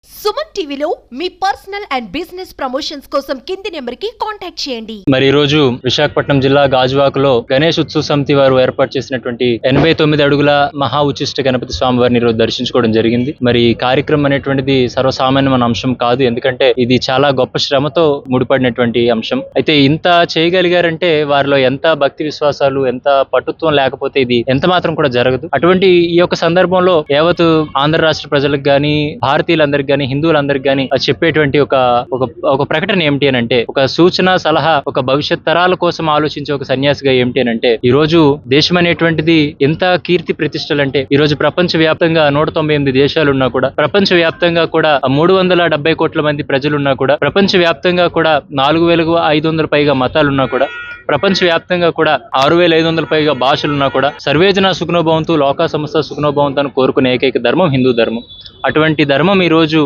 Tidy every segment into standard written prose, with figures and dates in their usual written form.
సుమన్ టీవీలో మీ personal and business promotions కోసం కింది నెంబర్కి కాంటాక్ట్ చేయండి. మరి ఈ రోజు విశాఖపట్నం జిల్లా గాజువాకలో గణేష్ ఉత్సవ సమితి వారు ఏర్పాటు చేసినటువంటి 89 అడుగుల మహా ఉచిష్ట గణపతి స్వామి వారిని ఈరోజు దర్శించుకోవడం జరిగింది. మరి ఈ కార్యక్రమం అనేటువంటిది సర్వసామాన్యమైన అంశం కాదు, ఎందుకంటే ఇది చాలా గొప్ప శ్రమతో ముడిపడినటువంటి అంశం. అయితే ఇంత చేయగలిగారంటే వారిలో ఎంత భక్తి విశ్వాసాలు, ఎంత పటుత్వం లేకపోతే ఇది ఎంత మాత్రం కూడా జరగదు. అటువంటి ఈ యొక్క సందర్భంలో యావత్ ఆంధ్ర రాష్ట్ర ప్రజలకు గాని, భారతీయులందరికీ గాని, హిందువులందరికీ గాని చెప్పేటువంటి ఒక ప్రకటన ఏమిటి అని అంటే, ఒక సూచన సలహా, ఒక భవిష్యత్ తరాల కోసం ఆలోచించే ఒక సన్యాసిగా ఏమిటి అని అంటే, ఈ రోజు దేశం అనేటువంటిది ఎంత కీర్తి ప్రతిష్టలంటే, ఈ రోజు ప్రపంచ వ్యాప్తంగా 198 దేశాలు ఉన్నా కూడా, ప్రపంచ వ్యాప్తంగా కూడా 370 కోట్ల మంది ప్రజలున్నా కూడా, ప్రపంచ వ్యాప్తంగా కూడా 4500 పైగా మతాలున్నా కూడా, ప్రపంచ వ్యాప్తంగా కూడా 6500 పైగా భాషలున్నా కూడా, సర్వేజన సుఖనోభవంతు లోకా సమస్త సుఖనోభవంతు అని కోరుకునే ఏకైక ధర్మం హిందూ ధర్మం. అటువంటి ధర్మం ఈ రోజు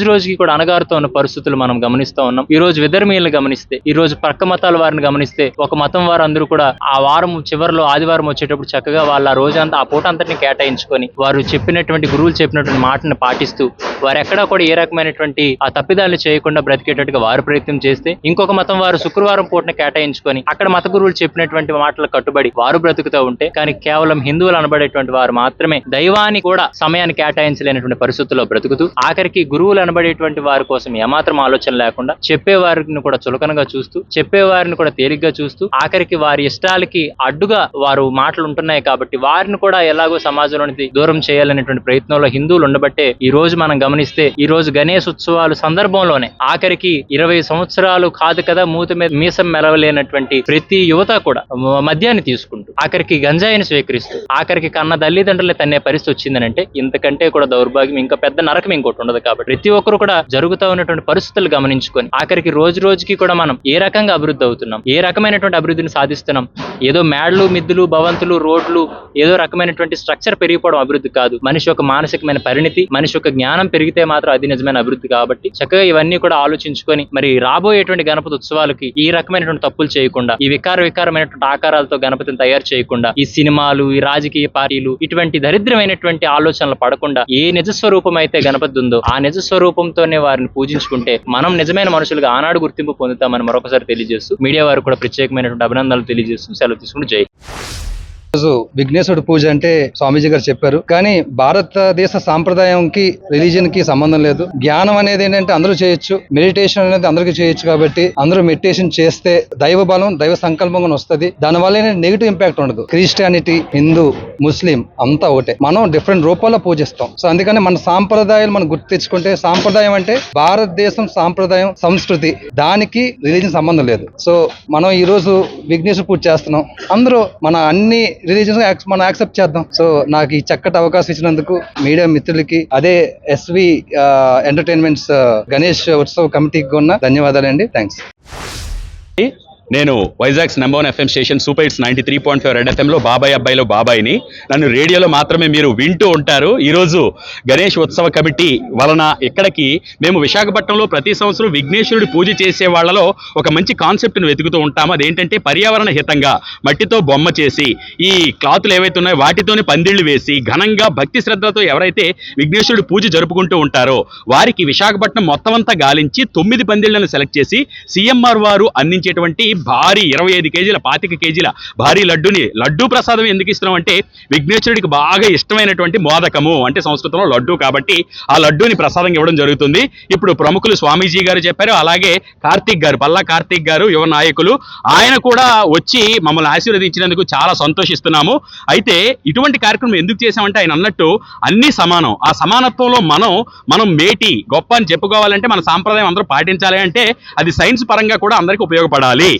రోజుకి కూడా అణగారుతో ఉన్న పరిస్థితులు మనం గమనిస్తూ ఉన్నాం. ఈ రోజు విధర్మీయులను గమనిస్తే, ఈ రోజు పక్క మతాల వారిని గమనిస్తే, ఒక మతం వారు అందరూ కూడా ఆ వారం చివరిలో ఆదివారం వచ్చేటప్పుడు చక్కగా వాళ్ళ ఆ రోజంతా ఆ పూట అంతటిని కేటాయించుకొని వారు చెప్పినటువంటి గురువులు చెప్పినటువంటి మాటను పాటిస్తూ వారు ఎక్కడా కూడా ఏ రకమైనటువంటి ఆ తప్పిదాలు చేయకుండా బ్రతికేటట్టుగా వారు ప్రయత్నం చేస్తే, ఇంకొక మతం వారు శుక్రవారం పూటను కేటాయించుకొని అక్కడ మత గురువులు చెప్పినటువంటి మాటలకు కట్టుబడి వారు బ్రతుకుతూ ఉంటే, కానీ కేవలం హిందువులు అనబడేటువంటి వారు మాత్రమే దైవాన్ని కూడా సమయాన్ని కేటాయించలేనటువంటి పరిస్థితుల్లో బ్రతుకుతూ, ఆఖరికి గురువులు అనబడేటువంటి వారి కోసం ఏమాత్రం ఆలోచన లేకుండా చెప్పేవారిని కూడా చులకనగా చూస్తూ, చెప్పేవారిని కూడా తేలిగ్గా చూస్తూ, ఆఖరికి వారి ఇష్టాలకి అడ్డుగా వారు మాటలు ఉంటున్నాయి కాబట్టి వారిని కూడా ఎలాగో సమాజంలోని దూరం చేయాలనేటువంటి ప్రయత్నంలో హిందువులు ఉండబట్టే ఈ రోజు మనం గమనిస్తే, ఈ రోజు గణేష్ ఉత్సవాలు సందర్భంలోనే ఆఖరికి 20 సంవత్సరాలు కాదు కదా మూతి మీద మీసం మెలవలేనటువంటి ప్రతి యువత కూడా మద్యాన్ని తీసుకుంటూ, ఆఖరికి గంజాయిని స్వీకరిస్తూ, ఆఖరికి కన్న తల్లిదండ్రులు తన్నే పరిస్థితి వచ్చిందనంటే ఇంతకంటే కూడా దౌర్భాగ్యం, ఇంకా పెద్ద నరకం ఇంకోటి ఉండదు. కాబట్టి ప్రతి ఒక్కరు కూడా జరుగుతూ ఉన్నటువంటి పరిస్థితులు గమనించుకొని, ఆఖరికి రోజుకి కూడా మనం ఏ రకంగా అభివృద్ధి అవుతున్నాం, ఏ రకమైనటువంటి అభివృద్ధిని సాధిస్తున్నాం. ఏదో మేడలు, మిద్దులు, భవంతులు, రోడ్లు, ఏదో రకమైనటువంటి స్ట్రక్చర్ పెరిగిపోవడం అభివృద్ధి కాదు. మనిషి యొక్క మానసికమైన పరిణితి, మనిషి యొక్క జ్ఞానం పెరిగితే మాత్రం అది నిజమైన అభివృద్ధి. కాబట్టి చక్కగా ఇవన్నీ కూడా ఆలోచించుకొని మరి రాబోయేటువంటి గణపతి ఉత్సవాలకి ఈ రకమైనటువంటి తప్పులు చేయకుండా, ఈ వికారమైనటువంటి ఆకారాలతో గణపతిని తయారు చేయకుండా, ఈ సినిమాలు, ఈ రాజకీయ పార్టీలు, ఇటువంటి దరిద్రమైనటువంటి ఆలోచనలు పడకుండా, ఏ నిజస్వరూపం అయితే గణపతి ఉందో ఆ నిజస్వరూపంతోనే వారిని పూజించుకుంటే మనం నిజమైన మనుషులుగా ఆనాడు గుర్తింపు పొందుతామని మరొకసారి తెలియజేస్తూ, మీడియా వారు కూడా ప్రత్యేకమైనటువంటి అభినందనలు తెలియజేస్తూ సెలవు తీసుకుని జై. రోజు విఘ్నేశ్వరుడు పూజ అంటే స్వామీజీ గారు చెప్పారు, కానీ భారతదేశ సాంప్రదాయంకి రిలీజియన్ కి సంబంధం లేదు. జ్ఞానం అనేది ఏంటంటే అందరూ చేయొచ్చు, మెడిటేషన్ అనేది అందరికీ చేయొచ్చు. కాబట్టి అందరూ మెడిటేషన్ చేస్తే దైవ బలం, దైవ సంకల్పంగా వస్తుంది. దానివల్ల నెగిటివ్ ఇంపాక్ట్ ఉండదు. క్రిస్టియానిటీ, హిందూ, ముస్లిం అంతా ఒకటే, మనం డిఫరెంట్ రూపాల్లో పూజిస్తాం. సో అందుకని మన సాంప్రదాయాలు మనం గుర్తు తెచ్చుకుంటే, సాంప్రదాయం అంటే భారతదేశం సాంప్రదాయం, సంస్కృతి, దానికి రిలీజియన్ సంబంధం లేదు. సో మనం ఈ రోజు విఘ్నేశ్వర పూజ చేస్తున్నాం. అందరూ మన అన్ని రిలీజియన్స్ మనం యాక్సెప్ట్ చేద్దాం. సో నాకు ఈ చక్కటి అవకాశం ఇచ్చినందుకు మీడియా మిత్రులకి, అదే ఎస్వి ఎంటర్టైన్మెంట్స్ గణేష్ ఉత్సవ కమిటీకి ఉన్న ధన్యవాదాలండి. థ్యాంక్స్. నేను Vizag's #1 FM station super hits 93.5 red FM లో బాబాయ్ అబ్బాయిలో బాబాయిని. నన్ను రేడియోలో మాత్రమే మీరు వింటూ ఉంటారు. ఈరోజు గణేష్ ఉత్సవ కమిటీ వలన ఇక్కడికి మేము విశాఖపట్నంలో ప్రతి సంవత్సరం విఘ్నేశ్వరుడి పూజ చేసే వాళ్ళలో ఒక మంచి కాన్సెప్ట్ను వెతుకుతూ ఉంటాము. అదేంటంటే పర్యావరణ హితంగా మట్టితో బొమ్మ చేసి, ఈ క్లాతులు ఏవైతే ఉన్నాయో వాటితోనే పందిళ్లు వేసి, ఘనంగా భక్తి శ్రద్ధలతో ఎవరైతే విఘ్నేశ్వరుడి పూజ జరుపుకుంటూ ఉంటారో వారికి విశాఖపట్నం మొత్తం అంతా గాలించి 9 పందిళ్లను సెలెక్ట్ చేసి CMR వారు అందించేటువంటి భారీ 25 కేజీల 25 కేజీల భారీ లడ్డూ ప్రసాదం ఎందుకు ఇస్తున్నాం అంటే, విఘ్నేశ్వరుడికి బాగా ఇష్టమైనటువంటి మోదకము అంటే సంస్కృతంలో లడ్డు, కాబట్టి ఆ లడ్డూని ప్రసాదంగా ఇవ్వడం జరుగుతుంది. ఇప్పుడు ప్రముఖులు స్వామీజీ గారు చెప్పారు, అలాగే కార్తీక్ గారు, పల్లా కార్తీక్ గారు, యువ నాయకులు, ఆయన కూడా వచ్చి మమ్మల్ని ఆశీర్వదించినందుకు చాలా సంతోషిస్తున్నాము. అయితే ఇటువంటి కార్యక్రమం ఎందుకు చేశామంటే, ఆయన అన్నట్టు అన్ని సమానం. ఆ సమానత్వంలో మనం మేటి గొప్ప అని చెప్పుకోవాలంటే మన సాంప్రదాయం అందరూ పాటించాలి అంటే అది సైన్స్ పరంగా కూడా అందరికీ ఉపయోగపడాలి.